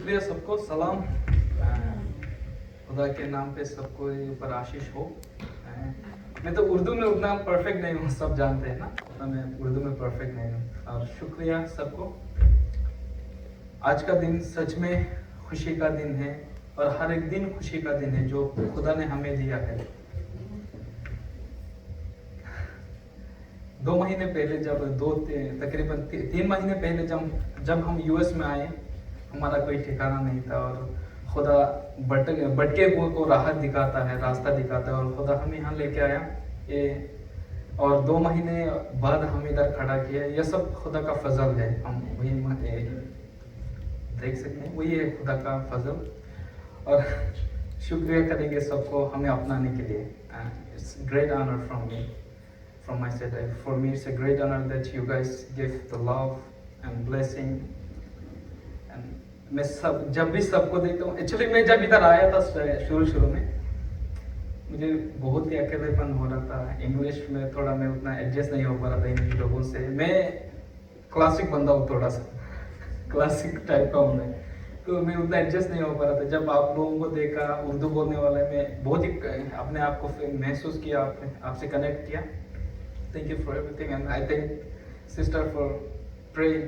शुक्रिया सबको, सलाम। खुदा के नाम पे सबको ऊपर आशीष हो। मैं तो उर्दू में उतना परफेक्ट नहीं हूँ, सब जानते हैं ना, उतना मैं उर्दू में परफेक्ट नहीं हूँ। और शुक्रिया सबको। आज का दिन सच में खुशी का दिन है और हर एक दिन खुशी का दिन है जो खुदा ने हमें दिया है। 2 महीने पहले तकरीबन 3 महीने पहले जब हम यूएस में आए, हमारा कोई ठिकाना नहीं था और खुदा भटके हुए को राहत दिखाता है, रास्ता दिखाता है और खुदा हमें यहाँ लेके आया ये। और 2 महीने बाद हम इधर खड़ा किया। यह सब खुदा का फजल है। हम वही देख सकते हैं, वही है खुदा का फजल। और शुक्रिया करेंगे सबको हमें अपनाने के लिए। It's great honour from my side. For me it's a great honor that you guys give the love and blessing. And मैं जब भी सबको देखता हूँ, एक्चुअली मैं जब इधर आया था शुरू में मुझे बहुत ही अकेलेपन हो रहा था। इंग्लिश में थोड़ा मैं उतना एडजस्ट नहीं हो पा रहा था इन लोगों से। मैं क्लासिक बंदा हूँ, थोड़ा सा क्लासिक टाइप का हूँ मैं, तो मैं उतना एडजस्ट नहीं हो पा रहा था। जब आप लोगों को देखा उर्दू बोलने वाला, मैं बहुत ही अपने आप को महसूस किया, आपसे कनेक्ट किया। Thank you for everything and I thank sister for praying।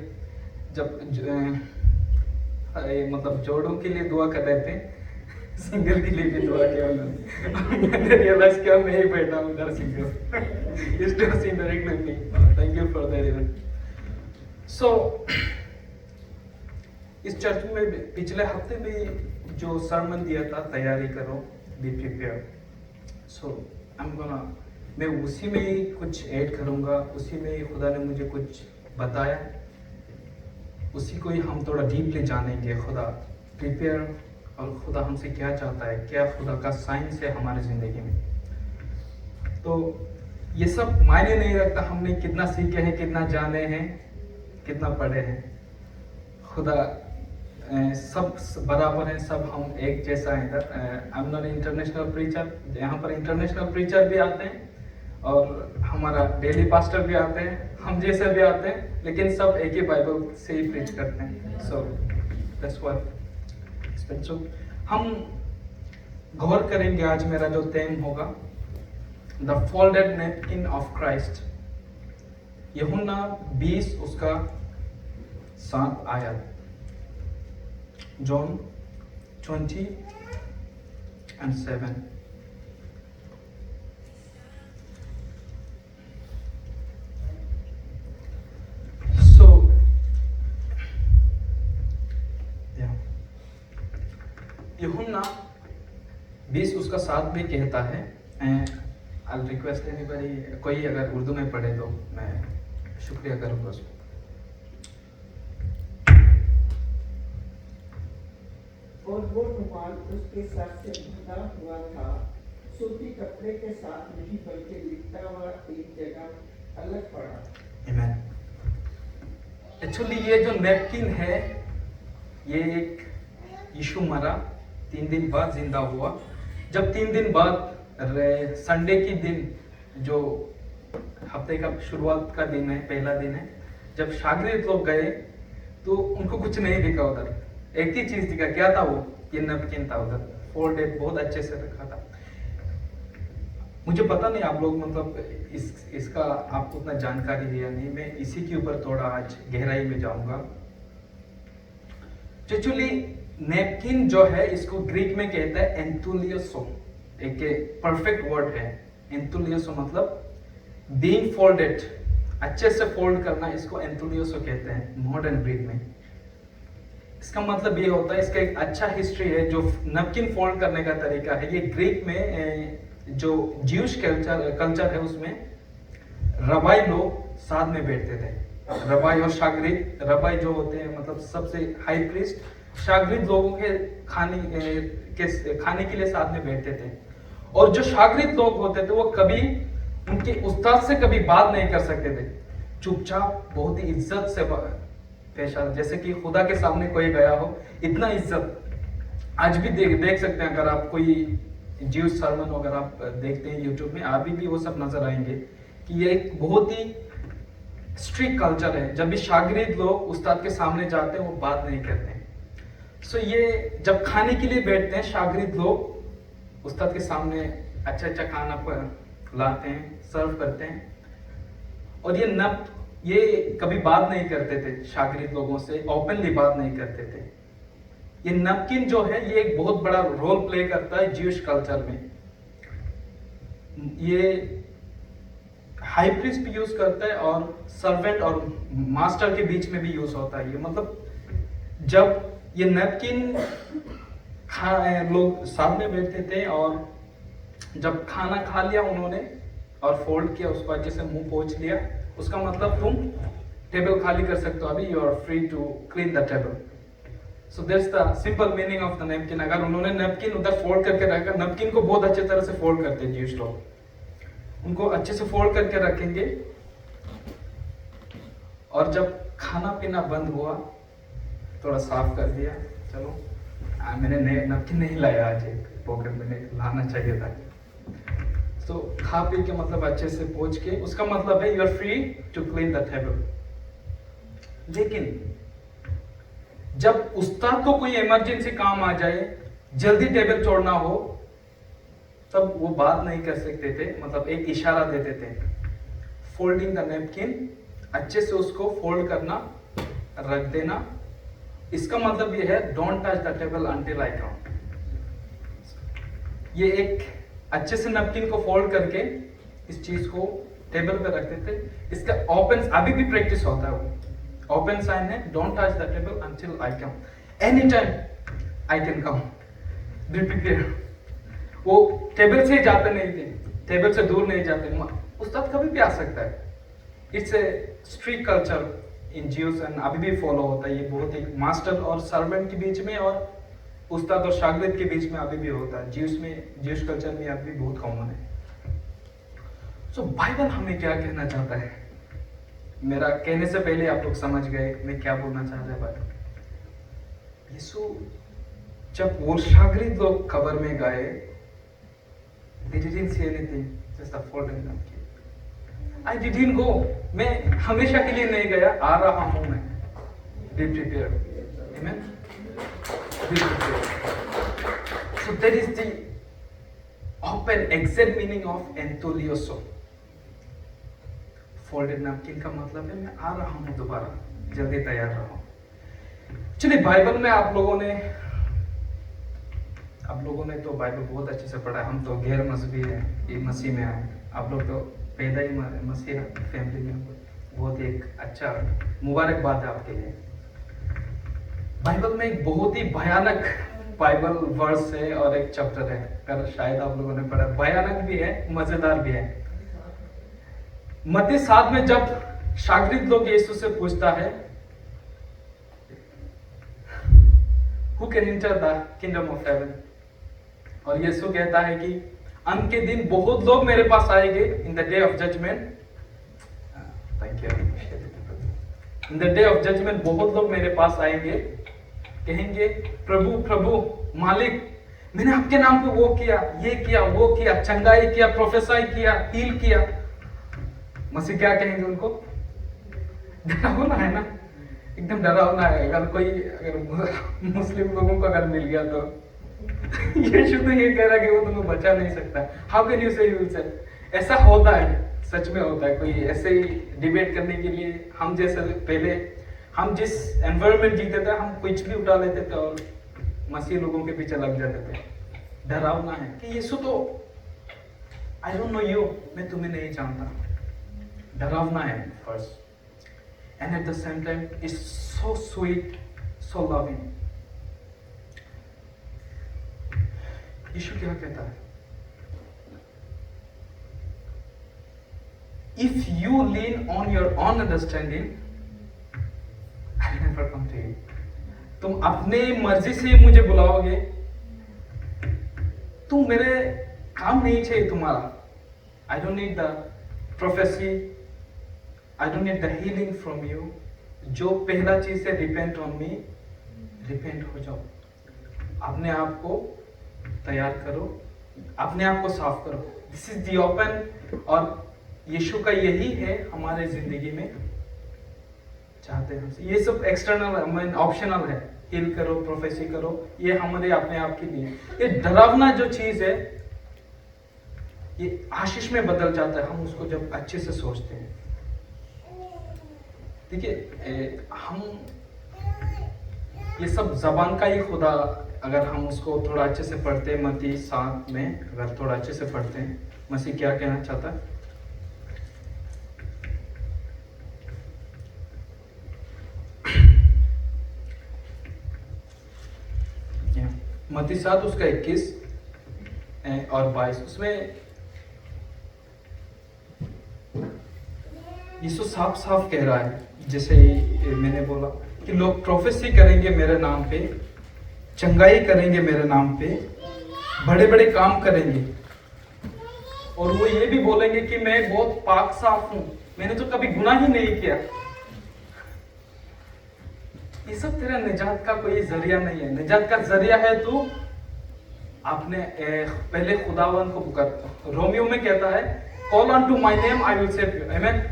जब मतलब जोड़ों के लिए दुआ कर रहे थे, सिंगल के लिए भी दुआ किया उन्होंने। मैंने रियलाइज किया मैं ही बैठा हूँ उधर single. It's just indirectly me। Thank you for that even। So इस चर्च में पिछले हफ्ते में जो सरमन दिया था, तैयारी करो, be prepared। So I'm gonna मैं उसी में ही कुछ ऐड करूँगा, उसी में ही खुदा ने मुझे कुछ बताया, उसी को ही हम थोड़ा डीपली जानेंगे। खुदा प्रिपेयर और खुदा हमसे क्या चाहता है, क्या खुदा का साइंस है हमारी ज़िंदगी में। तो ये सब मायने नहीं रखता हमने कितना सीखे हैं, कितना जाने हैं, कितना पढ़े हैं। खुदा सब बराबर हैं, सब हम एक जैसा हैं। इधर I am not international preacher, यहाँ पर इंटरनेशनल प्रीचर भी आते हैं और हमारा डेली पास्टर भी आते हैं, हम जैसे भी आते हैं, लेकिन सब एक ही बाइबल से ही प्रीच करते हैं। सो दैट्स व्हाट स्पेशल हम गौर करेंगे। आज मेरा जो थीम होगा the folded napkin of Christ. यूहन्ना 20 उसका 7 आयत, जॉन 20:7। यूहन्ना 20 उसका 7 में कहता है, आई रिक्वेस्ट एनीबॉडी, कोई अगर उर्दू में पढ़े तो मैं शुक्रिया करूँगा उसको। और वो रुमाल उसके सर से बंधा हुआ था, सूती कपड़े के साथ नहीं बल्कि लिपटा हुआ एक जगह अलग पड़ा। आमीन। एक्चुअली ये जो नैपकिन है, ये एक यीशु मरा, 3 दिन बाद जिंदा हुआ। जब 3 दिन बाद संडे की दिन, जो हफ्ते का शुरुआत का दिन है, पहला दिन है, जब शागिर्द लोग गए तो उनको कुछ नहीं दिखा उधर। एक ही चीज दिखा, क्या था वो? ये नैपकिन था उधर, फोल्डेड, बहुत अच्छे से रखा था। मुझे पता नहीं आप लोग मतलब इसका आपको उतना जानकारी है या नहीं। मैं इसी के ऊपर थोड़ा आज गहराई में जाऊंगा। एक्चुअली नैपकिन जो है, इसको ग्रीक में कहता है एंथुलियोसो, एक परफेक्ट वर्ड है। एंथुलियोसो मतलब बीइंग फोल्डेड, अच्छे से फोल्ड करना, इसको एंथुलियोसो कहते हैं मॉडर्न ग्रीक में। इसका मतलब ये होता है, इसका एक अच्छा हिस्ट्री है जो नैपकिन फोल्ड करने का तरीका है। ये ग्रीक में जो ज्यूश कल्चर है, उसमें रबाई लोग साथ में बैठते थे। रबाई और शागिर्द, रबाई जो होते हैं मतलब सबसे हाई प्रीस्ट, शागिर्द लोगों के खाने के लिए साथ में बैठते थे। और जो शागिर्द लोग होते थे वो कभी उनके उस्ताद से कभी बात नहीं कर सकते थे, चुपचाप बहुत ही इज्जत से पेश आता, जैसे कि खुदा के सामने कोई गया हो, इतना इज्जत। आज भी देख सकते हैं, अगर आप कोई ज्यूस सर्मन अगर आप देखते हैं यूट्यूब में, अभी भी वो सब नजर आएंगे कि ये एक बहुत ही स्ट्रिक्ट कल्चर है। जब भी शागिर्द लोग उस्ताद के सामने जाते हैं वो बात नहीं करते हैं। सो ये जब खाने के लिए बैठते हैं शागिर्द लोग उस्ताद के सामने अच्छा अच्छा खाना लाते हैं, सर्व करते हैं, और ये कभी बात नहीं करते थे शागिर्द लोगों से, ओपनली बात नहीं करते थे। ये नैपकिन जो है ये एक बहुत बड़ा रोल प्ले करता है ज्यूश कल्चर में। ये हाई प्रीस्ट भी यूज करता है और सर्वेंट और मास्टर के बीच में भी यूज होता है। ये मतलब जब ये नैपकिन लोग साथ में बैठते थे और जब खाना खा लिया उन्होंने और फोल्ड किया, उसको अच्छे से मुंह पोंछ लिया, उसका मतलब तुम टेबल खाली कर सकते हो, अभी you are free to clean the table. So that's the simple meaning of the napkin. अगर उन्होंने नैपकिन उधर फोल्ड करके रखा, नैपकिन को बहुत अच्छे तरह से फोल्ड करते हैं ज्यूस लोग, उनको अच्छे से फोल्ड करके रखेंगे, और जब खाना पीना बंद हुआ थोड़ा साफ कर दिया, चलो मैंने नैपकिन नहीं लाया आज, एक पॉकेट में लाना चाहिए था। तो खा पी के मतलब अच्छे से पोंछ के, उसका मतलब है you are free to clean the table. लेकिन जब उस्ताद को कोई इमरजेंसी काम आ जाए, जल्दी टेबल छोड़ना हो, तब वो बात नहीं कर सकते थे, मतलब एक इशारा देते थे, फोल्डिंग द नैपकिन, अच्छे से उसको फोल्ड करना, रख देना। इसका मतलब ये है don't touch the table until I count. ये एक अच्छे से नैपकिन को फोल्ड करके इस चीज को टेबल पे रखते थे। इसका ओपन अभी भी प्रैक्टिस होता है, वो ओपन साइन है, don't touch the table until I come, any time I can come, be prepare. वो टेबल से ही जाते नहीं थे, टेबल से दूर नहीं जाते, उस्ताद कभी भी आ सकता है। It's a strict culture in juice and अभी भी फॉलो होता है। ये बहुत एक मास्टर और सर्वेंट के बीच में और उस्ताद और शागिर्द के बीच में अभी भी होता है। ज्यूस कल्चर में अभी बहुत कॉमन है। सो बाइबल हमें क्या कहना चाहता है, मेरा कहने से पहले आप लोग समझ गए मैं क्या बोलना चाह रहा है। यीशु जब वो शागिर्द लोग कब्र में गए, they didn't say anything, just a folding napkin. I didn't go. मैं हमेशा के लिए नहीं गया, आ रहा हूं मैं। Be prepared. Amen. Be prepared. So that is the open exact meaning of entolioso. Folded napkin का मतलब है मैं आ रहा हूं दोबारा, जल्दी तैयार रहो। चलिए बाइबल में आप लोगों ने तो बाइबल बहुत अच्छे से पढ़ा है। हम तो गैर मजहबी हैं, ये मसीह में आए। आप लोग तो पैदा ही मसीह फैमिली में, बहुत एक अच्छा मुबारकबाद है आपके लिए। बाइबल में एक बहुत ही भयानक बाइबल वर्स है और एक चैप्टर है, अगर शायद आप लोगों ने पढ़ा, भयानक भी है, मजेदार भी है। मत्ती 7 में जब शागिर्द लोग यीशु से पूछता है Who can enter the kingdom of heaven? और यीशु कहता है कि अंत के दिन बहुत लोग मेरे पास आएंगे, in the day of judgement, thank you, in the day of judgement बहुत लोग मेरे पास आएंगे, कहेंगे प्रभु प्रभु मालिक, मैंने आपके नाम पे वो किया, ये किया, वो किया, चंगाई किया, प्रोफेसाई किया, हील किया। मसीह क्या कहेंगे उनको? डरावना है ना, एकदम डरावना है। अगर मुस्लिम लोगों को अगर मिल गया तो यीशु तो ये कह रहा है कि वो तुम्हें बचा नहीं सकता। हाउ कैन यू से यू से? ऐसा होता है, सच में होता है। कोई ऐसे ही डिबेट करने के लिए हम जैसे पहले हम जिस एनवायरनमेंट जीते थे, हम कुछ भी उठा लेते थे और मसीह लोगों के पीछे लग जाते थे। डरावना है कि यीशु तो आई डोंट नो यू, मैं तुम्हें नहीं जानता। डरावना है first, and at the same time it's so sweet, so loving. यीशु क्या कहता है? If you lean on your own understanding, I'll never come to you. तुम अपने मर्जी से मुझे बुलाओगे, तुम मेरे काम नहीं चाहिए तुम्हारा। I don't need the prophecy, I don't need the healing from you. जो पहला चीज है, repent on me, repent हो जाओ, अपने आप को तैयार करो, अपने आप को साफ करो। This is the open, और यीशु का यही है हमारे जिंदगी में चाहते हैं। ये सब एक्सटर्नल है, ऑप्शनल है। हील करो, प्रोफेसी करो, ये हमारे अपने आप के लिए। ये डरावना जो चीज है ये आशीष में बदल जाता है, हम उसको जब अच्छे से सोचते हैं। देखिए हम ये सब जबान का ही खुदा, अगर हम उसको थोड़ा अच्छे से पढ़ते हैं, मत्ती 7 में अगर थोड़ा अच्छे से पढ़ते हैं, मसीह क्या कहना चाहता है। मत्ती 7 उसका 21 और 22, उसमें यीशु साफ साफ कह रहा है, जैसे मैंने बोला कि लोग प्रोफेसी करेंगे मेरे नाम पे, चंगाई करेंगे मेरे नाम पे, बड़े बड़े काम करेंगे, और वो ये भी बोलेंगे कि मैं बहुत पाक साफ हूं, मैंने तो कभी गुनाह ही नहीं किया। ये सब तेरा निजात का कोई जरिया नहीं है। निजात का जरिया है तू आपने पहले खुदावन को पुकार। रोमियो में कहता है, call on to my name I will save you. Amen.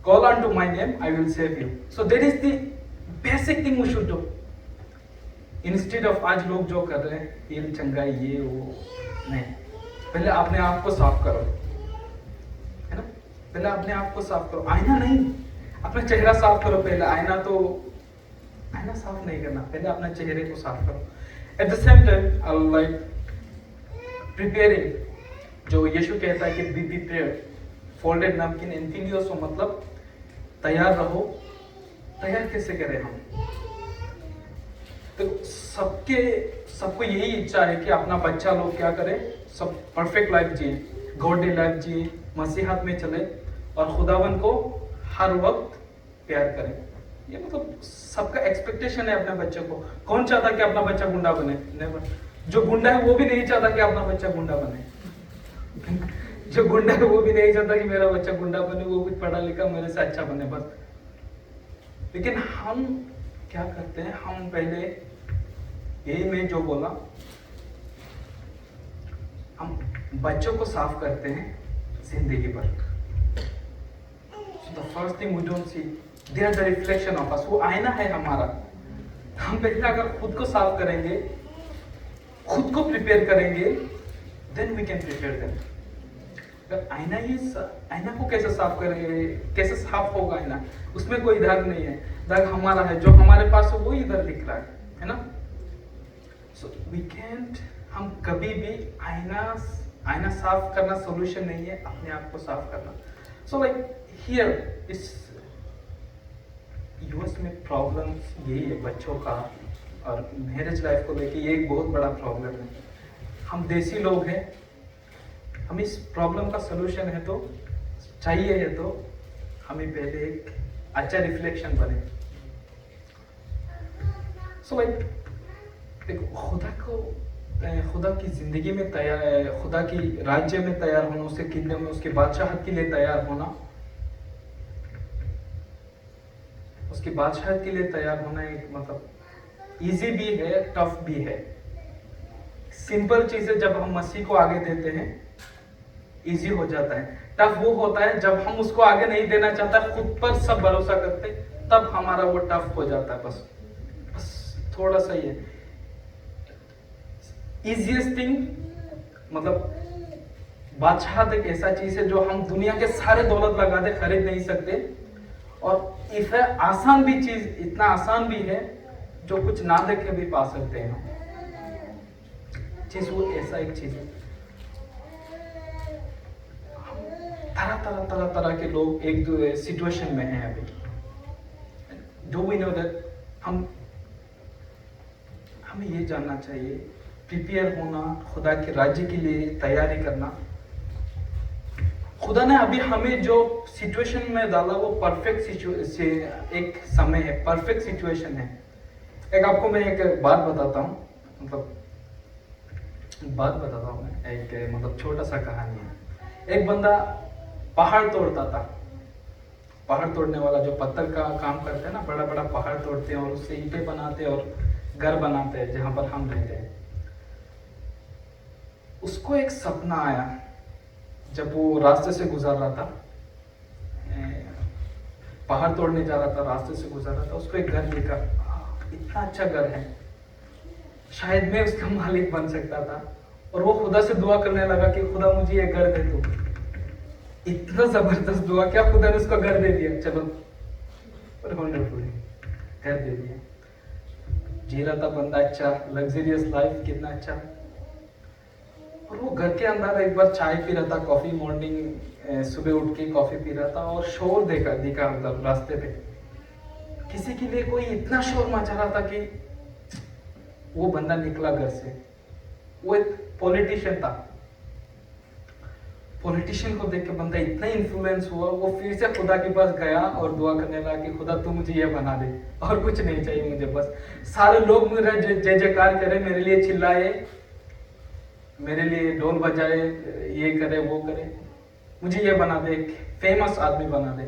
Call on to my name I will save you. So that is the basic thing we should do. Instead of आज लोग जो कर रहे हैं heal, चंगाई, ये वो नहीं, पहले अपने आप को साफ करो, है ना। पहले अपने आप को साफ करो, आईना नहीं, अपना चेहरा साफ करो पहले। आईना साफ नहीं करना, पहले अपने चेहरे को साफ करो। At the same time I like preparing, जो यीशु कहता है कि बी प्रिपेयर्ड, फोल्डेड नैपकिन इनफिनियोसो, मतलब तैयार रहो। तैयार कैसे करें हम? तो सबको यही इच्छा है कि अपना बच्चा लोग क्या करे, सब परफेक्ट लाइफ जिए, गॉडली लाइफ जिए, मसीहत में चले और खुदावन को हर वक्त प्यार करें। ये मतलब सबका एक्सपेक्टेशन है अपने बच्चे को। कौन चाहता कि अपना बच्चा गुंडा बने? नेवर। जो गुंडा है वो भी नहीं चाहता कि अपना बच्चा गुंडा बने। जो गुंडा है वो भी नहीं चाहता कि मेरा बच्चा गुंडा बने, वो भी पढ़ा लिखा मेरे से अच्छा बने, बस। लेकिन हम क्या करते हैं, हम पहले यही मैं जो बोला, हम बच्चों को साफ करते हैं जिंदगी भर। The first thing we don't see, they are the reflection of us. वो आईना है हमारा। हम पहले अगर खुद को साफ करेंगे, खुद को प्रिपेयर करेंगे, then we can prepare them. आईना को कैसे साफ करेंगे? कैसे साफ होगा आईना? उसमें कोई दाग नहीं है, दाग हमारा है, जो हमारे पास है वो इधर दिख रहा है ना। सो वी कैंट, हम कभी भी आईना साफ करना सोल्यूशन नहीं है, अपने आप को साफ करना। सो लाइक हियर इस यूएस में प्रॉब्लम यही है बच्चों का और मैरिज लाइफ को लेके, ये एक बहुत बड़ा प्रॉब्लम है। हम देसी लोग हैं, हम इस प्रॉब्लम का सोल्यूशन है तो चाहिए है तो हमें पहले एक अच्छा रिफ्लेक्शन बने। सो लाइक देखो, खुदा की जिंदगी में तैयार, खुदा की राज्य में तैयार होना, उसके किंगडम में, उसके बादशाहत के लिए तैयार होना, उसकी बादशाहत के लिए तैयार होना एक मतलब इजी भी है, टफ भी है। सिंपल चीजें जब हम मसीह को आगे देते हैं इजी हो जाता है। टफ वो होता है जब हम उसको आगे नहीं देना चाहता, खुद पर सब भरोसा करते, तब हमारा वो टफ हो जाता है। बस थोड़ा सा ही है। इजीएस्ट थिंग मतलब बादशाहत एक ऐसा चीज है जो हम दुनिया के सारे दौलत लगा दे खरीद नहीं सकते, और इतना आसान भी चीज, इतना आसान भी है जो कुछ ना देखे भी पा सकते हैं हम। चीज वो ऐसा एक चीज है। तरह के लोग एक दो सिचुएशन में हैं अभी। डू वी नो दैट हमें ये जानना चाहिए, प्रिपेयर होना, खुदा के राज्य के लिए तैयारी करना। खुदा ने अभी हमें जो सिचुएशन में डाला वो परफेक्ट एक समय है, परफेक्ट सिचुएशन है। एक आपको मैं एक बात बताता हूँ, मैं एक मतलब छोटा सा कहानी है। एक बंदा पहाड़ तोड़ता था। पहाड़ तोड़ने वाला जो पत्थर का काम करते हैं ना, बड़ा बड़ा पहाड़ तोड़ते हैं और उससे ईंटें बनाते हैं और घर बनाते हैं जहां पर हम रहते हैं। उसको एक सपना आया जब वो रास्ते से गुजर रहा था, पहाड़ तोड़ने जा रहा था, रास्ते से गुजर रहा था, उसको एक घर दिखा, इतना अच्छा घर है, शायद मैं उसका मालिक बन सकता था। और वो खुदा से दुआ करने लगा कि खुदा मुझे ये घर दे दो। इतना जबरदस्त दुआ क्या, खुदा ने उसको घर दे दिया। चलो, पर वंडरफुल घर दे दिया। जी रहा था बंदा अच्छा, लग्जरियस लाइफ, कितना अच्छा। और वो घर के अंदर एक बार चाय पी रहा था, कॉफी, मॉर्निंग सुबह उठ के कॉफी पी रहा था और शोर दिखा मतलब रास्ते पे किसी के लिए कोई इतना शोर मचा रहा था कि वो बंदा निकला घर से। वो एक पॉलिटिशियन था। पॉलिटिशियन को देख के बंदा इतना इन्फ्लुएंस हुआ, वो फिर से खुदा के पास गया और दुआ करने लगा कि खुदा तू मुझे ये बना दे, और कुछ नहीं चाहिए मुझे, बस सारे लोग मेरा जय जयकार करे, मेरे लिए चिल्लाए, मेरे लिए ढोल बजाए, ये करे वो करे, मुझे ये बना दे, एक फेमस आदमी बना दे।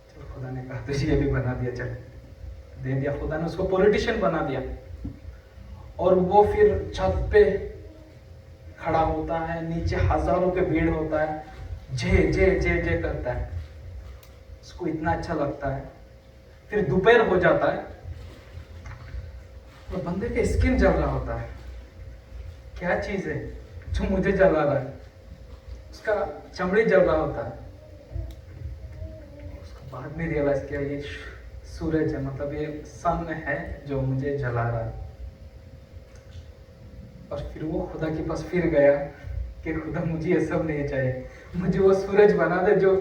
चलो, खुदा ने कहा तुझे ये भी बना दिया, चल दे दिया। खुदा ने उसको पॉलिटिशियन बना दिया। और वो फिर छत पे खड़ा होता है, नीचे हजारों के भीड़ होता है, जय जय जय जय करता है, उसको इतना अच्छा लगता है। फिर दोपहर हो जाता है और बंदे के स्किन जल रहा होता है। क्या चीज है जो मुझे जला रहा है? उसका चमड़ी जल रहा होता है। उसको बाद में रियलाइज किया ये सूरज है, मतलब ये सन है जो मुझे जला रहा है। और फिर वो खुदा के पास फिर गया कि खुदा मुझे ये सब नहीं चाहिए, मुझे वो सूरज बना दे जो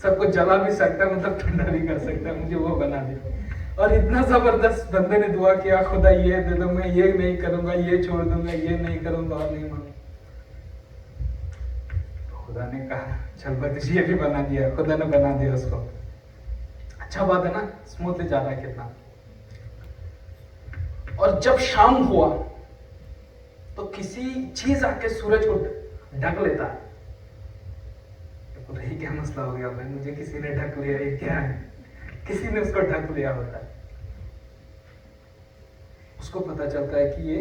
सबको जला भी सकता है, मतलब ठंडा भी कर सकता है, मुझे वो बना दे। और इतना जबरदस्त बंदे ने दुआ किया, खुदा ये दे दो, मैं ये नहीं करूंगा, ये छोड़ दूंगा, ये नहीं करूंगा और नहीं मांगूंगा। खुदा ने कहा चल भाई तुझे ये भी बना दिया। खुदा ने बना दिया उसको। अच्छा बात है ना, स्मूथली जा रहा है कितना। और जब शाम हुआ तो किसी चीज आके सूरज को ढक लेता है। क्या मसला हो गया भाई, मुझे किसी ने ढक लिया, ये क्या है? किसी ने उसको ढक लिया होता है। उसको पता चलता है कि ये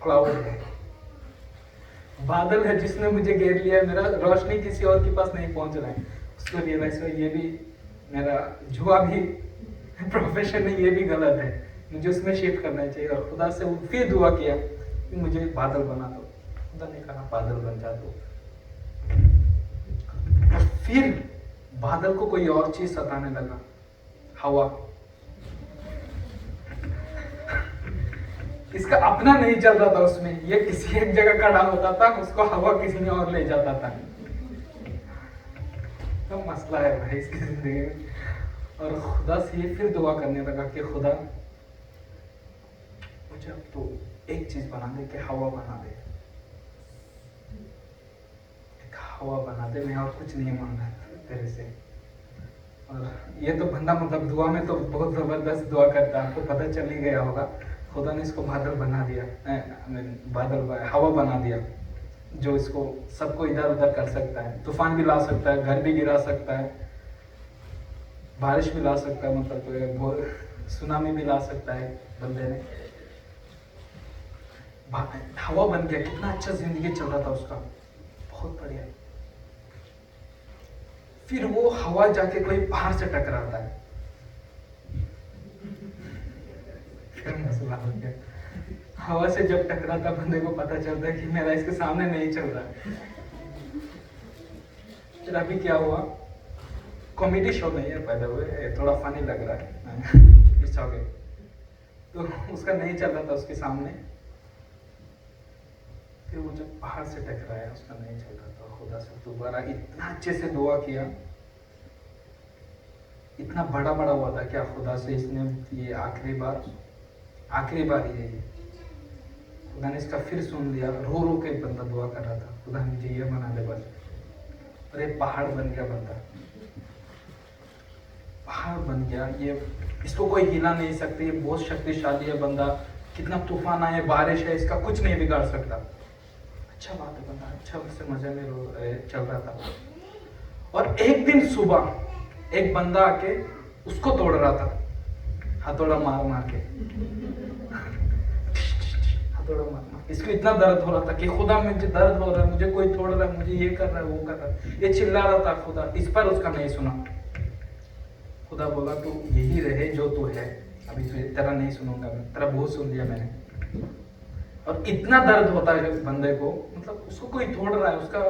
क्लाउड है, बादल है जिसने मुझे घेर लिया, मेरा रोशनी किसी और के पास नहीं पहुंच रहा है। उसको रियलाइज हुआ ये भी मेरा जुआ भी प्रोफेशन है, ये भी गलत है, मुझे उसमें शिफ्ट करना चाहिए। और खुदा से फिर दुआ किया कि मुझे बादल बना दो। खुदा ने कहा बादल बन जा दो। और फिर बादल को कोई और चीज सताने लगा, हवा। इसका अपना नहीं चल रहा था उसमें, ये किसी एक जगह खड़ा होता था, उसको हवा किसी ने और ले जाता था। तो मसला है भाई इसकी जिंदगी में। और खुदा से ये फिर दुआ करने लगा कि खुदा मुझे अब तो एक चीज बना दे, कि हवा बना दे, एक हवा बना दे, मैं और कुछ नहीं मांगा तेरे से। और ये तो बंदा मतलब दुआ में तो बहुत जबरदस्त दुआ करता है, आपको पता चल ही गया होगा। खुदा ने इसको बादल बना दिया, हवा बना दिया, जो इसको सबको इधर उधर कर सकता है, तूफान भी ला सकता है, घर भी गिरा सकता है, बारिश भी ला सकता है, मतलब सुनामी भी ला सकता है। बंदे ने हवा बन गया, कितना अच्छा जिंदगी चल रहा था उसका, बहुत बढ़िया। फिर वो हवा जाके कोई पहाड़ से टकराता है, फिर मसला हो गया। हवा से जब टकराता बंदे को पता चलता है कि मेरा इसके सामने नहीं चल रहा है। फिर अभी क्या हुआ, कॉमेडी शो नहीं है पैदा हुए, थोड़ा फनी लग रहा है इट्स ओके। तो उसका नहीं चल रहा था उसके सामने, फिर वो जब पहाड़ से टकराया उसका नहीं चल रहा था, खुदा से दोबारा इतना अच्छे से दुआ किया, इतना बड़ा बड़ा हुआ था क्या खुदा से इसने ये आखिरी बार ही है ये। खुदा ने इसका फिर सुन लिया, रो रो के बंदा दुआ कर रहा था, खुदा मुझे ये बना दे बस। और ये पहाड़ बन गया, बंदा पहाड़ बन गया। ये इसको कोई हिला नहीं सकते, ये बहुत शक्तिशाली है बंदा, कितना तूफान आए, बारिश है, इसका कुछ नहीं बिगाड़ सकता। अच्छा बात है, बंदा अच्छा उससे मजे में चल रहा था। और एक दिन सुबह एक बंदा आके उसको तोड़ रहा था, हथौड़ा मार मार के, हथौड़ा मार मार। इसको इतना दर्द हो रहा था कि खुदा मुझे दर्द हो रहा है, मुझे कोई तोड़ रहा है, मुझे ये कर रहा है वो कर रहा है, ये चिल्ला रहा था खुदा, इस पर उसका नहीं सुना। खुदा बोला तू यही रहे जो तू है, अभी तेरा नहीं सुनूंगा मैं, तेरा बहुत सुन लिया मैंने। और इतना दर्द होता है जब बंदे को, मतलब उसको कोई तोड़ रहा है, उसका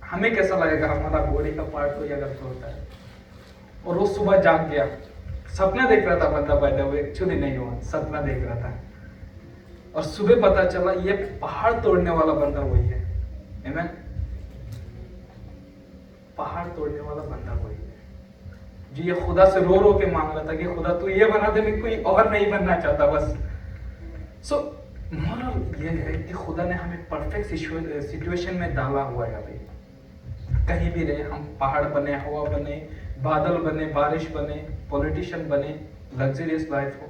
हमें कैसा लगेगा, हमारा बॉडी का पार्ट कोई अगर तोड़ता है। और वो सुबह जाग गया, सपना देख रहा था बंदा, पैदा हुआ एक्चुअली नहीं हुआ, सपना देख रहा था, और सुबह पता चला ये पहाड़ तोड़ने वाला बंदा वही है। आमीन। पहाड़ तोड़ने वाला बंदा वही है जो ये खुदा से रो रो के मांग रहा था कि खुदा तू ये बना दे, मैं कोई और नहीं बनना चाहता बस। सो मोरल ये है कि खुदा ने हमें परफेक्ट सिचुएशन में डाला हुआ है। अभी कहीं भी रहे, हम पहाड़ बने, हवा बने, बादल बने, बारिश बने, पॉलिटिशियन बने, लग्जरियस लाइफ हो,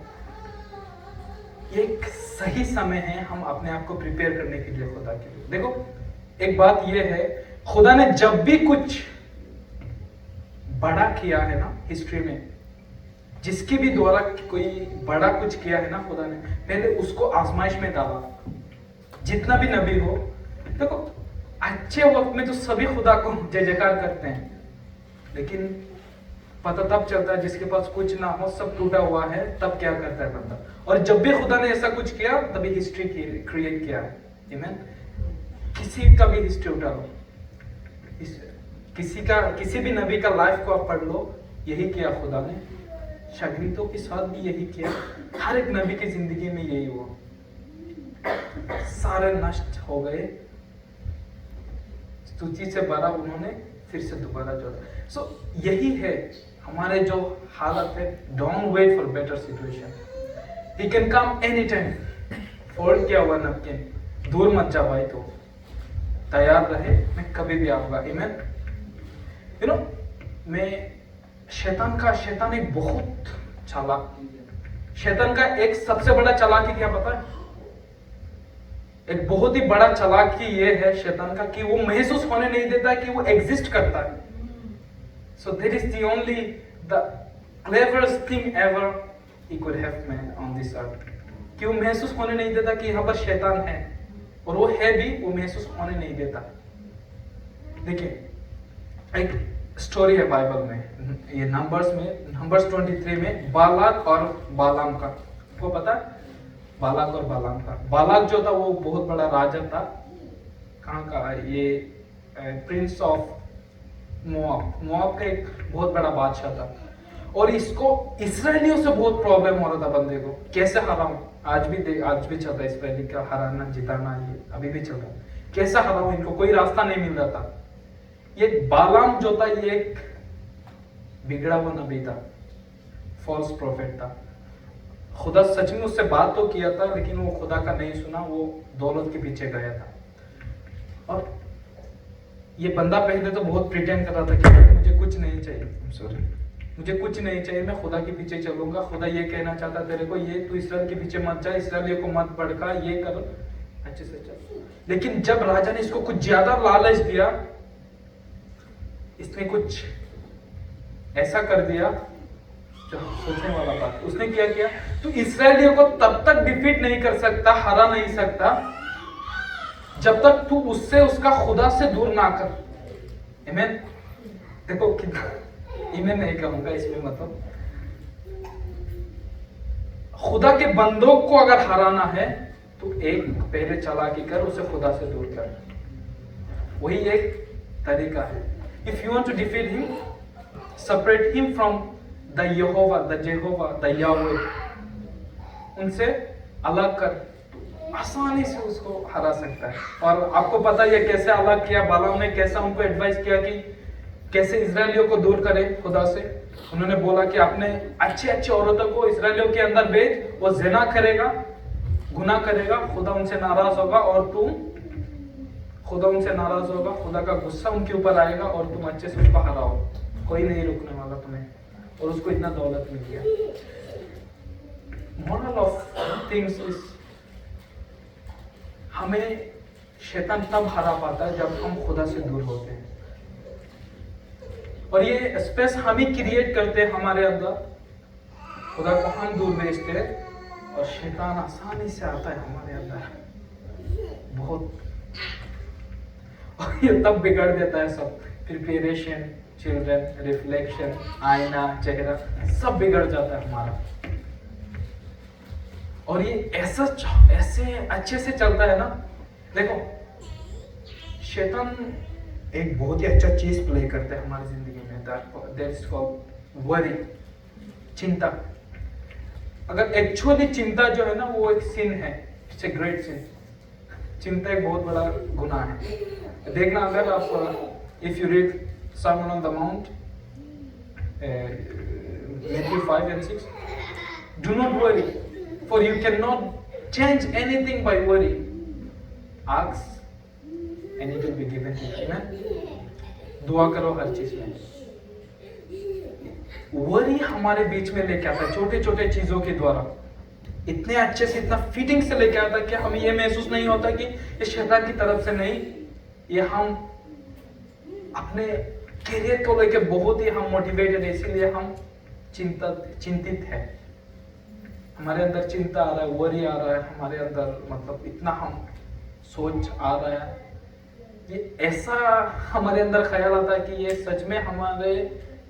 ये एक सही समय है हम अपने आप को प्रिपेयर करने के लिए खुदा के लिए। देखो एक बात ये है, खुदा ने जब भी कुछ बड़ा किया है ना हिस्ट्री में, जिसके भी द्वारा कोई बड़ा कुछ किया है ना खुदा ने, पहले उसको आजमाइश में डाला। जितना भी नबी हो, देखो अच्छे वक्त में तो सभी खुदा को जय जयकार करते हैं, लेकिन पता तब चलता है जिसके पास कुछ ना हो, सब टूटा हुआ है, तब क्या करता है बंदा। और जब भी खुदा ने ऐसा कुछ किया तभी हिस्ट्री क्रिएट किया है। आमीन। किसी का भी हिस्ट्री उठा लो, किसी भी नबी का लाइफ को आप पढ़ लो, यही किया खुदा ने। शागिर्दों के साथ भी यही किया, हर एक नबी की जिंदगी में यही हुआ। सारे नष्ट हो गए, स्तुति से भरा उन्होंने फिर से दोबारा जोड़ा। सो यही है हमारे जो हालत है, don't wait for better situation, he can come any time. Fold किया हुआ नैपकिन, दूर मत जा भाई, तो तैयार रहे, मैं कभी भी आऊंगा। आमीन। यू नो, शैतान एक बहुत चालाक, शैतान का एक सबसे बड़ा चालाकी क्या पता है? एक बहुत ही बड़ा चालाकी ये है शैतान का कि वो महसूस होने नहीं देता कि वो एग्जिस्ट करता है। सो that is the only the cleverest thing ever he could have man on this earth, कि वो महसूस होने नहीं देता कि यहाँ पर शैतान है, और वो है भी, वो महसूस होने नहीं देता। देखिए एक स्टोरी है बाइबल में, ये नंबर्स 23 में बालाक और बालाम का, आपको पता है बालाक और बालाम का। बालाक जो था वो बहुत बड़ा राजा था, कहाँ का, ये प्रिंस ऑफ मोआब का एक बहुत बड़ा बादशाह था, और इसको इसराइलियों से बहुत प्रॉब्लम हो रहा था बंदे को, कैसे हराऊं। आज भी चल रहा है इसराइली का हराना जिताना, ये अभी भी चल रहा है, कैसे हराऊं इनको, कोई रास्ता नहीं मिल रहा था। ये बालाम जो था ये एक बिगड़ा हुआ नबी था, फॉल्स प्रॉफिट था। खुदा सच में उससे बात तो किया था, लेकिन वो खुदा का नहीं सुना, वो दौलत के पीछे गया था। और ये बंदा पहले तो बहुत प्रिटेंड कर रहा था कि मुझे कुछ नहीं चाहिए, मुझे कुछ नहीं चाहिए, मैं खुदा के पीछे चलूंगा। खुदा ये कहना चाहता तेरे को, ये तू इसराइल के पीछे मत जा, इसराइलियों को मत भड़का, ये कर, अच्छे से चल। लेकिन जब राजा ने इसको कुछ ज्यादा लालच दिया, इसने कुछ ऐसा कर दिया जो सोचने वाला बात। उसने क्या किया, तू इसराइलियों को तब तक डिफीट नहीं कर सकता, हरा नहीं सकता, जब तक तू उससे, उसका खुदा से दूर ना कर। आमीन। देखो कितना, आमीन नहीं कहूंगा इसमें, मतलब खुदा के बंदों को अगर हराना है तो एक पहले चालाकी कर, उसे खुदा से दूर कर, वही एक तरीका है। If you want to defeat him, separate him from the Jehovah, the Yahweh. उनसे अलग कर, आसानी से उसको हरा सकता है। और आपको पता है कैसे अलग किया बालाम ने, कैसा उनको एडवाइस किया कि कैसे इजरायलियों को दूर करे खुदा से। उन्होंने बोला कि अपने अच्छे औरतों को इजरायलियों के अंदर भेज, वो ज़िना करेगा, गुनाह करेगा, खुदा उनसे नाराज होगा, और खुदा उनसे नाराज होगा, खुदा का गुस्सा उनके ऊपर आएगा, और तुम अच्छे से उसको हराओ, कोई नहीं रुकने वाला तुम्हें। और उसको इतना दौलत मिल गया। मोरल ऑफ थिंग्स इज, हमें शैतान तब हरा पाता है जब हम खुदा से दूर होते हैं, और ये स्पेस हम ही क्रिएट करते हैं हमारे अंदर। खुदा को हम दूर भेजते हैं और शैतान आसानी से आता है हमारे अंदर बहुत, और ये तब बिगाड़ देता है सब। प्रिपरेशन, चिल्ड्रन, रिफ्लेक्शन, आईना, चेहरा सब बिगड़ जाता है हमारा। और ये ऐसे अच्छे से चलता है ना। देखो, शैतान एक बहुत ही अच्छा चीज प्ले करता है हमारी जिंदगी में, दैट इज कॉल्ड वरी, चिंता। अगर एक्चुअली चिंता जो है ना वो एक सिन है, इट्स ए ग्रेट सिन। चिंता एक बहुत बड़ा गुनाह है। देखना, अगर आप if you read Sermon on the Mount, Matthew 5 and 6, do not worry, for you cannot change anything by worry. Ask and it will be given to you. Amen? दुआ करो हर चीज में। वरी हमारे बीच में लेके आता है छोटे छोटे चीजों के द्वारा, इतने अच्छे से, इतना फिटिंग से लेके आता है कि हमें ये महसूस नहीं होता कि ये शैतान की तरफ से नहीं, ये हम अपने करियर को लेके बहुत ही हम मोटिवेटेड है, इसीलिए हम चिंतित है। हमारे अंदर चिंता आ रहा है, वरी आ रहा है हमारे अंदर, मतलब इतना हम सोच आ रहा है, ये ऐसा हमारे अंदर ख्याल आता है कि ये सच में हमारे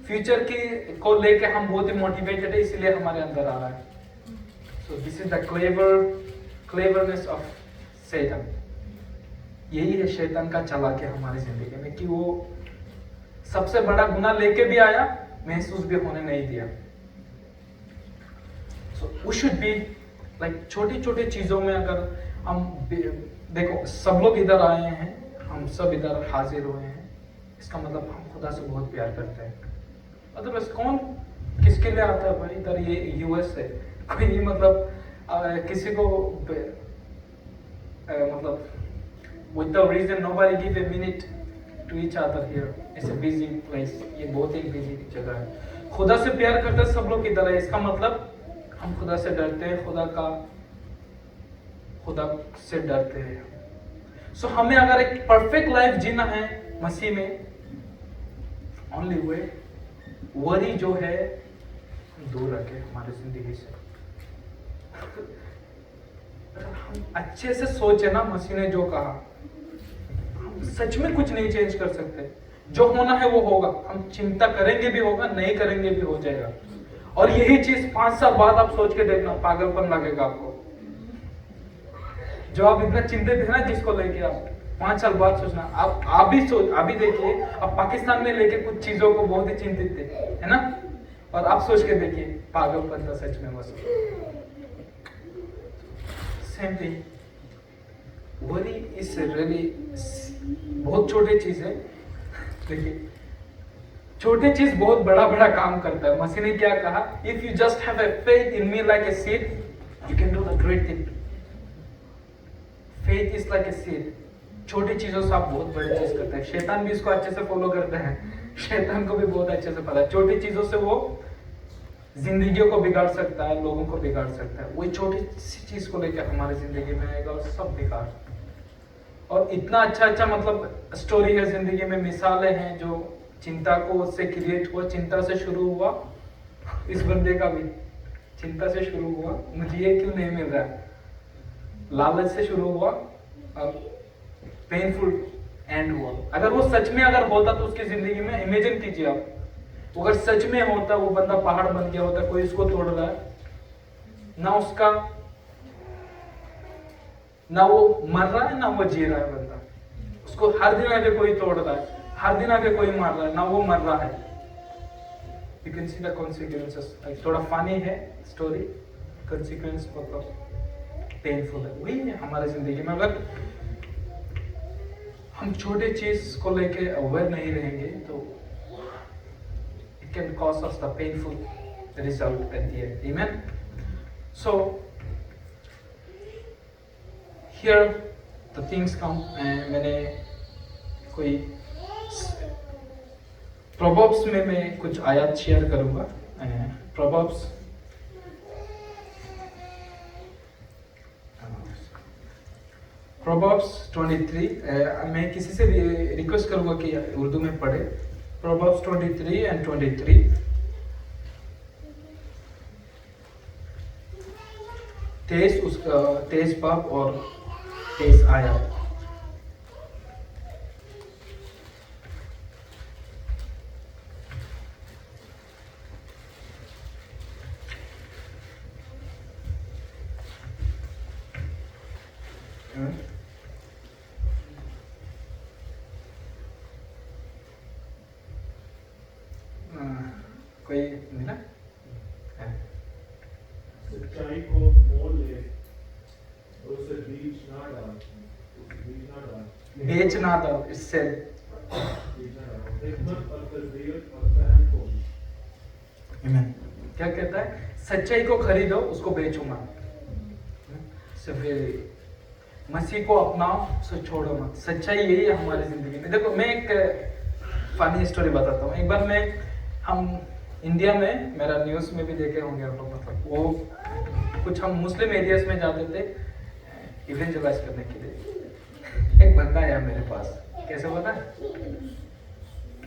फ्यूचर की को लेके हम बहुत ही मोटिवेटेड है, इसीलिए हमारे अंदर आ रहा है। So this is the cleverness of शैतान। यही है शैतान का चालाकी हमारी जिंदगी में, कि वो सबसे बड़ा गुनाह लेके भी आया, महसूस भी होने नहीं दिया। So we should be like छोटी छोटी चीजों में, अगर हम देखो सब लोग इधर आए हैं, हम सब इधर हाजिर हुए हैं, इसका मतलब हम खुदा से बहुत प्यार करते हैं। अदरवाइज कौन किसके लिए आता है भाई? इधर ये यूएस है, कोई मतलब किसी को मतलब without reason nobody give a minute to each other here. It's a busy place. ये बहुत ही busy जगह है। खुदा से प्यार करते सब लोग इधर है, इसका मतलब हम खुदा से डरते हैं, खुदा से डरते हैं। सो हमें अगर एक परफेक्ट लाइफ जीना है मसीह में, ओनली वे वरी जो है दूर रखे हमारी जिंदगी से। हम अच्छे से सोचे ना, मसीह ने जो कहा, हम सच में कुछ नहीं चेंज कर सकते, जो होना है वो होगा। हम चिंता करेंगे भी होगा, नहीं करेंगे भी हो जाएगा। और यही चीज 5 साल बाद आप सोच के देखना, पागलपन लगेगा आपको। जो आप इतना चिंतित है ना जिसको लेके, आप 5 साल बाद सोचना, आप भी देखिए, आप पाकिस्तान में लेके कुछ चीजों को बहुत ही चिंतित थे, है ना? और आप सोच के देखिए, पागलपन था सच में। बस same thing, worry is really बहुत छोटी चीज है। देखिए, छोटी चीज बहुत बड़ा बड़ा काम करता है। मसीह ने क्या कहा? If you just have a faith in me like a seed, you can do the great thing. Faith is like a seed. छोटी चीजों से आप बहुत बड़ी चीज करते हैं। शैतान भी इसको अच्छे से फॉलो करता है, शैतान को भी बहुत अच्छे से पता है, छोटी चीजों से वो जिंदगियों को बिगाड़ सकता है, लोगों को बिगाड़ सकता है। वही छोटी सी चीज को लेकर हमारी जिंदगी में आएगा और सब बिगाड़। और इतना अच्छा मतलब स्टोरी है जिंदगी में, मिसालें हैं जो चिंता को उससे क्रिएट हुआ, चिंता से शुरू हुआ। इस बंदे का भी चिंता से शुरू हुआ, मुझे ये क्यों नहीं मिल रहा है, लालच से शुरू हुआ और पेनफुल एंड हुआ। अगर वो सच में अगर होता तो उसकी जिंदगी में, इमेजिन कीजिए आप, अगर सच में होता, वो बंदा पहाड़ बन गया होता, कोई इसको तोड़ रहा है ना वो मर रहा है ना वो जी रहा है बंदा, उसको हर दिन आगे कोई तोड़ रहा है, हर दिन आगे कोई मार रहा है, ना वो मर रहा है। You can see the consequences. थोड़ा फनी है स्टोरी, कॉन्सिक्वेंस मतलब पेनफुल है। वही है हमारी जिंदगी में, अगर हम छोटे चीज को लेके अवेयर नहीं रहेंगे तो it can cause us the painful result at the end. Amen. So here the things come, मैंने कोई प्रोवर्ब्स में मैं कुछ आयत शेयर करूंगा। प्रोवर्ब्स 23, मैं किसी से रिक्वेस्ट करूंगा कि उर्दू में पढ़े। प्रोवर्ब्स 23 and 23, 23 उसका 23 पाप और 23 आयत। कोई मिला? हाँ। सच्चाई को मोल ले और उसे बीच ना डाल, बेच ना दो, इससे हिकमत और तरबियत और फहम को भी। Amen. क्या कहता है? सच्चाई को खरीदो, उसको बेचो मत। सिर्फ मसीह को अपनाओ, उसे छोड़ो मत। सच्चाई यही है हमारी जिंदगी में। देखो मैं एक फनी स्टोरी बताता हूँ। एक बार हम इंडिया में, मेरा न्यूज़ में भी देखे होंगे आप लोग, मतलब वो कुछ हम मुस्लिम एरियाज में जाते थे इवेंजलाइज करने के लिए। एक बंदा आया मेरे पास, कैसे पता है?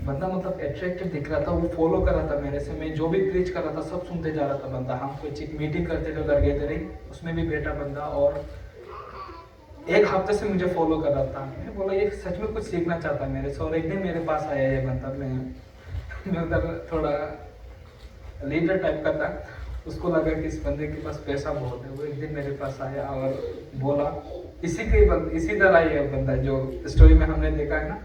बंदा मतलब अट्रैक्टिव दिख रहा था, वो फॉलो कर रहा था मेरे से, मैं जो भी प्रीच कर रहा था सब सुनते जा रहा था बंदा। हम कुछ एक मीटिंग करते थे उधर गैदरिंग, उसमें भी बैठा बंदा और एक हफ्ते से मुझे फॉलो कर रहा था। मैं बोला ये सच में कुछ सीखना चाहता है मेरे से। और एक दिन मेरे पास आया ये बंदा, मैं उधर थोड़ा लीडर टाइप का था, उसको लगा कि इस बंदे के पास पैसा बहुत है। वो एक दिन मेरे पास आया और बोला, इसी तरह ही है बंदा जो स्टोरी में हमने देखा है ना,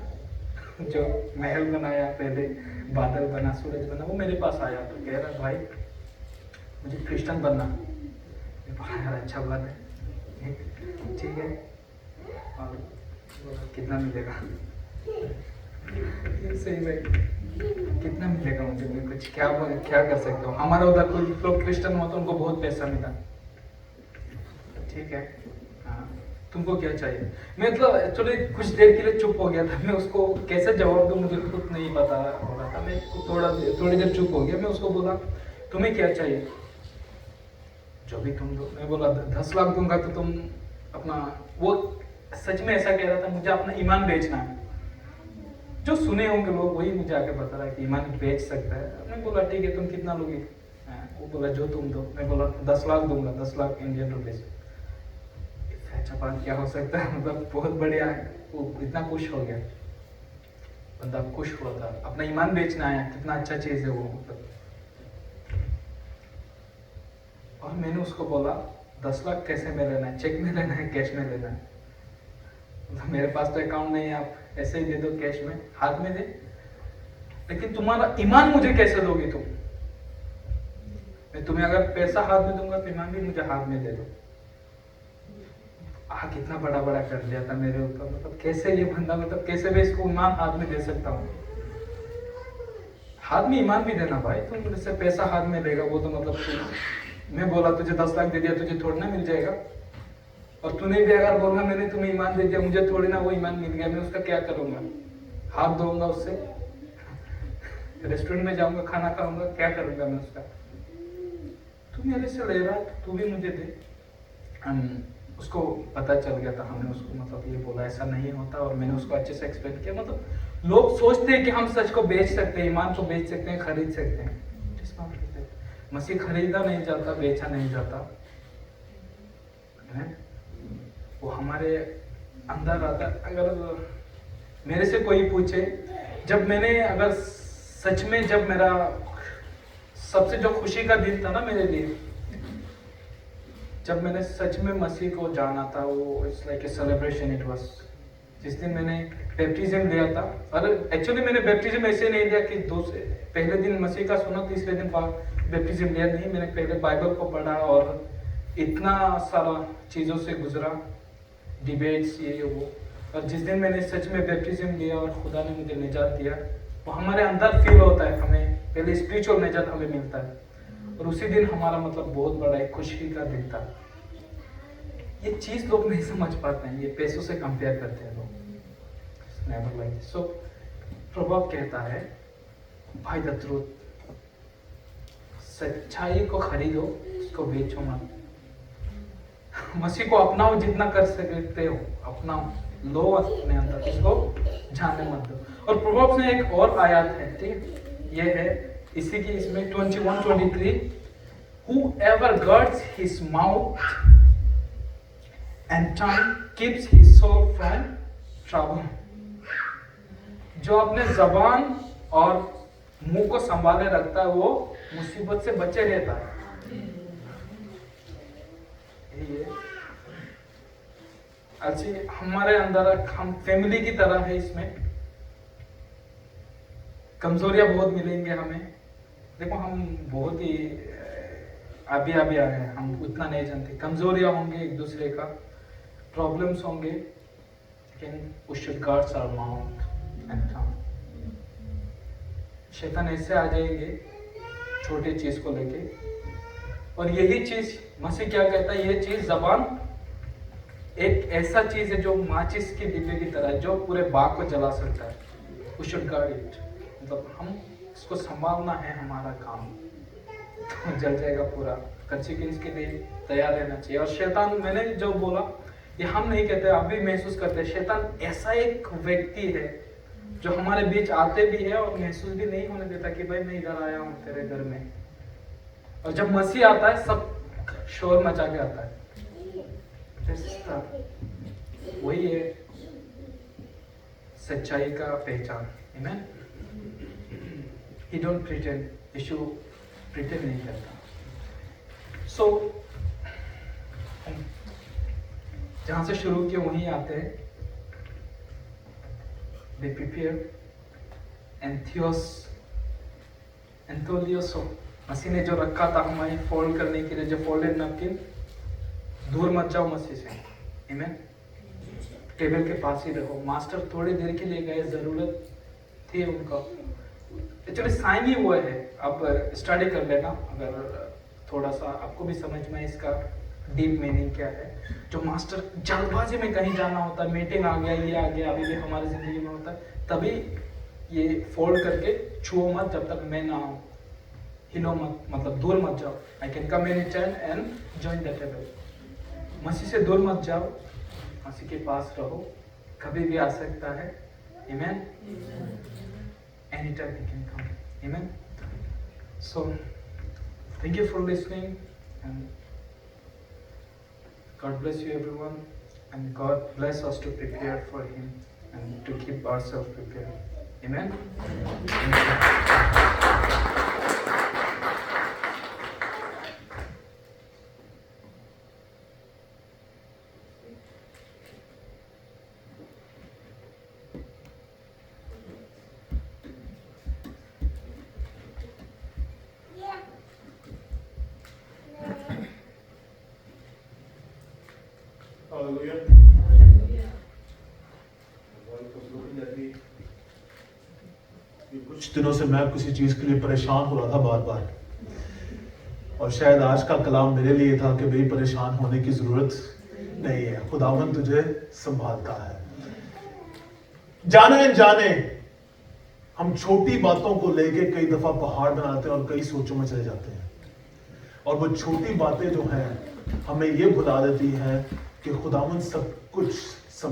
जो महल बनाया पहले, बादल बना, सूरज बना, वो मेरे पास आया तो कह रहा भाई मुझे क्रिश्चियन बनना। मैं बोला यार अच्छा बात है, ठीक है, और कितना मिलेगा? सही भाई, कितना मिलेगा मुझे? मैं कुछ क्या कर सकता हूँ? हमारा उधर कोई लोग क्रिश्चियन हो तो उनको बहुत पैसा मिला। ठीक है, हाँ, तुमको क्या चाहिए? मैं मतलब एक्चुअली कुछ देर के लिए चुप हो गया था। मैं उसको कैसे जवाब दूँ मुझे खुद नहीं पता हो रहा था। मैं थोड़ी देर चुप हो गया। मैं उसको बोला तुम्हें क्या चाहिए? जो भी तुम दो। मैं बोला 10 लाख दूंगा तो तुम अपना, वो सच में ऐसा कह रहा था, मुझे अपना ईमान बेचना है। जो सुने होंगे लोग वही मुझे आके बता रहा है कि ईमान बेच सकता है। मैं बोला ठीक है, तुम कितना लोगे? वो बोला जो तुम दो। मैं बोला 10 लाख दूंगा, 10 लाख इंडियन रुपीज। अच्छा बात क्या हो सकता है, मतलब बहुत बढ़िया है। वो इतना खुश हो गया बंदा, खुश हुआ था, अपना ईमान बेचना आया, कितना अच्छा चीज है वो मतलब। और मैंने उसको बोला 10 लाख कैसे में लेना है, चेक में लेना है, कैश में लेना है? मतलब मेरे पास तो अकाउंट नहीं है, आप ऐसे ही दे दो कैश में, हाथ में दे। लेकिन तुम्हारा ईमान मुझे कैसे दोगे तुम? मैं तुम्हें अगर पैसा हाथ में दूंगा तो ईमान भी मुझे हाथ में दे दो। कितना बड़ा बड़ा कर लिया था मेरे ऊपर, मतलब कैसे ये बंदा, मतलब कैसे मैं इसको ईमान हाथ में दे सकता हूँ? हाथ में ईमान भी देना भाई, तुम मुझसे पैसा हाथ में लेगा वो तो मतलब मैं बोला तुझे 10 लाख दे दिया, तुझे थोड़ी ना मिल जाएगा। और तूने भी अगर बोला मैंने तुम्हें ईमान दे दिया, मुझे थोड़ी ना वो ईमान मिल गया, मैं उसका क्या करूंगा? हाथ धोऊंगा उससे, रेस्टोरेंट में जाऊंगा, खाना खाऊंगा, क्या करूंगा मैं उसका? तू मेरे से ले रहा, तू भी मुझे दे। उसको पता चल गया था, हमने उसको मतलब ये बोला ऐसा नहीं होता, और मैंने उसको अच्छे से एक्सप्लेन किया। मतलब लोग सोचते हैं कि हम सच को बेच सकते हैं, ईमान को बेच सकते हैं, खरीद सकते हैं। मसीह खरीदा नहीं जाता, बेचा नहीं जाता है, वो हमारे अंदर आता। अगर मेरे से कोई पूछे, जब मैंने अगर सच में, जब मेरा सबसे जो खुशी का दिन था ना मेरे लिए, जब मैंने सच में मसीह को जाना था, वो it's like a celebration it was. जिस दिन मैंने बैप्टिज्म लिया था, और एक्चुअली मैंने बैप्टिज्म ऐसे नहीं लिया कि पहले दिन मसीह का सुना, तीसरे दिन बैप्टिज्म लिया नहीं। मैंने पहले बाइबल को पढ़ा और इतना सारा चीज़ों से गुजरा, डिबेट्स ये वो। और जिस दिन मैंने सच में बैप्टिज्म लिया और खुदा ने मुझे निजात दिया, वो हमारे अंदर फील होता है, हमें पहले स्पिरिचुअल निजात हमें मिलता है। और उसी दिन हमारा मतलब बहुत बड़ा एक खुशी का दिन था। ये चीज लोग नहीं समझ पाते हैं, ये पैसों से कंपेयर करते हैं लोग। Never like this. सो प्रभु कहता है बाय द ट्रूथ, सच्चाई को खरीदो, उसको बेचो मत। मसीह को अपनाओ, जितना कर सकते हो अपनाओ, लो अपने अंदर, इसको जाने मत दो। और प्रभु में एक और आयत है, ठीक, ये है इसी की, इसमें 21-23, whoever guards his mouth and tongue keeps his soul from trouble. जो अपने जबान और मुंह को संभाले रखता है वो मुसीबत से बचे रहता है। ये अच्छी हमारे अंदर, हम फैमिली की तरह है, इसमें कमजोरियां बहुत मिलेंगे हमें, देखो हम बहुत ही अभी अभी आए हैं, हम उतना नहीं जानते, कमजोरियां होंगे एक दूसरे का, प्रॉब्लम्स होंगे, लेकिन we should guard our mouth and tongue. शैतान ऐसे आ जाएंगे छोटे चीज को लेके, और यही चीज मसीह क्या कहता है, ये चीज जबान एक ऐसा चीज है जो माचिस के डिब्बे की तरह है, जो पूरे बाग को जला सकता है. We should guard it. मतलब हम इसको संभालना है हमारा काम, तो जल जाएगा पूरा. कंसिक्वेंस के लिए तैयार रहना चाहिए. और शैतान, मैंने जो बोला ये हम नहीं कहते, आप भी महसूस करते हैं, शैतान ऐसा एक व्यक्ति है जो हमारे बीच आते भी है और महसूस भी नहीं होने देता कि भाई मैं इधर आया हूँ तेरे घर में. और जब मसीह आता है सब शोर मचा के आता है. वही है सच्चाई का पहचान. Amen? He don't pretend. यीशु प्रिटेंड नहीं करता. So जहां से शुरू किए वहीं आते हैं. Be prepared. एंथोलियोसो, मसीह ने जो रखा था हमारी फोल्ड करने के लिए, जो फोल्डेड नैपकिन, दूर मत जाओ मसीह से. Amen? टेबल के पास ही रहो. मास्टर थोड़ी देर के लिए गए, जरूरत थी उनका. एक्चुअली साइन ही वो है. आप स्टडी कर लेना अगर थोड़ा सा आपको भी समझ में इसका डीप मीनिंग क्या है. जो मास्टर जल्दबाजी में कहीं जाना होता है, मीटिंग आ गया, ये आ गया, अभी भी हमारी जिंदगी में होता है, तभी ये फोल्ड करके छुओ मत जब तक मैं ना आऊँ. हिलो मत, मतलब दूर मत जाओ. I can come any time and join the table. मसीह से दूर मत जाओ, मसीह के पास रहो, कभी भी आ सकता है. Amen? Anytime he can come. Amen? So, thank you for listening, and God bless you everyone, and God bless us to prepare for Him and to keep ourselves prepared. Amen? Hallelujah. कुछ दिनों से मैं किसी चीज के लिए परेशान हो रहा था बार बार, और शायद आज का कलाम मेरे लिए था कि भाई परेशान होने की जरूरत नहीं है, खुदावन तुझे संभालता है. जाने जाने हम छोटी बातों को लेके कई दफा पहाड़ बनाते हैं और कई सोचों में चले जाते हैं, और वो छोटी बातें जो हैं हमें ये भुला देती हैं कि खुदावन सब कुछ